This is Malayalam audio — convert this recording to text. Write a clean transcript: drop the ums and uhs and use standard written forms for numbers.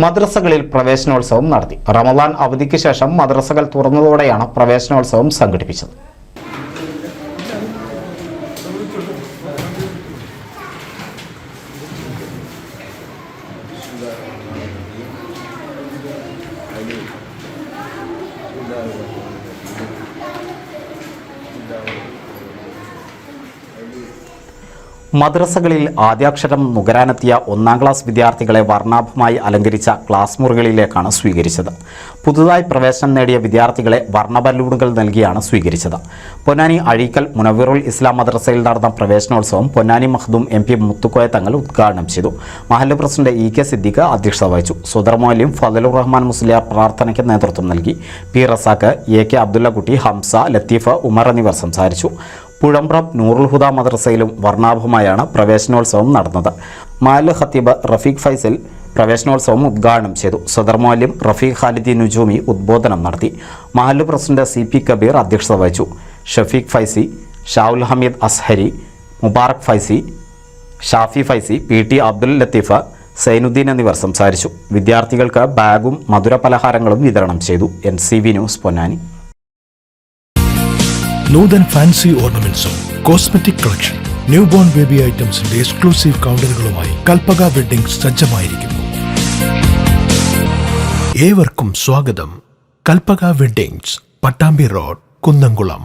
മദ്രസകളിൽ പ്രവേശനോത്സവം നടത്തി. റമദാൻ അവധിക്ക് ശേഷം മദ്രസകൾ തുറന്നതോടെയാണ് പ്രവേശനോത്സവം സംഘടിപ്പിച്ചത്. മദ്രസകളിൽ ആദ്യാക്ഷരം നുകരാനെത്തിയ 1-ാം ക്ലാസ് വിദ്യാർത്ഥികളെ വർണ്ണാഭമായി അലങ്കരിച്ച ക്ലാസ് മുറികളിലേക്കാണ് സ്വീകരിച്ചത്. പുതുതായി പ്രവേശനം നേടിയ വിദ്യാർത്ഥികളെ വർണ്ണബലൂണുകൾ നൽകിയാണ് സ്വീകരിച്ചത്. പൊന്നാനി അഴീക്കൽ മുനവ്വിറുൽ ഇസ്ലാം മദ്രസയിൽ നടന്ന പ്രവേശനോത്സവം പൊന്നാനി മഖ്ദൂം MP മുത്തുക്കോയ തങ്ങൾ ഉദ്ഘാടനം ചെയ്തു. മഹല്ല് പ്രസിഡന്റ് EK സിദ്ദീഖ് അധ്യക്ഷത വഹിച്ചു. സുദർ മൗലവി ഫദലുർ റഹ്മാൻ മുസ്ലിയാർ പ്രാർത്ഥനയ്ക്ക് നേതൃത്വം നൽകി. P റസാഖ്, AK അബ്ദുള്ളക്കുട്ടി, ഹംസ, ലത്തീഫ്, ഉമർ എന്നിവർ സംസാരിച്ചു. പുഴമ്പ്രം നൂറുൽ ഹുദ മദ്രസയിലും വർണ്ണാഭമായാണ് പ്രവേശനോത്സവം നടന്നത്. മാല് ഖത്തീബ് റഫീഖ് ഫൈസൽ പ്രവേശനോത്സവം ഉദ്ഘാടനം ചെയ്തു. സദർ മൗലവി റഫീഖ് ഖാലിദി നുജൂമി ഉദ്ബോധനം നടത്തി. മഹല്ല് പ്രസിഡന്റ് CP കബീർ അധ്യക്ഷത വഹിച്ചു. ഷഫീഖ് ഫൈസി, ഷാഉൽ ഹമീദ് അസ്ഹരി, മുബാറക് ഫൈസി, ഷാഫി ഫൈസി, PT അബ്ദുൽ ലത്തീഫ്, സൈനുദ്ദീൻ എന്നിവർ സംസാരിച്ചു. വിദ്യാർത്ഥികൾക്ക് ബാഗും മധുരപലഹാരങ്ങളും വിതരണം ചെയ്തു. NCV news Ponnani. Nuthan fancy ഓർണമെന്റ്സും cosmetic collection, new born baby ഐറ്റംസിന്റെ എക്സ്ക്ലൂസീവ് കൗണ്ടറുകളുമായി കൽപ്പക വെഡ്ഡിംഗ്സ് സജ്ജമായിരിക്കുന്നു. ഏവർക്കും സ്വാഗതം. Kalpaka weddings, Pattambi road, Kunnamkulam.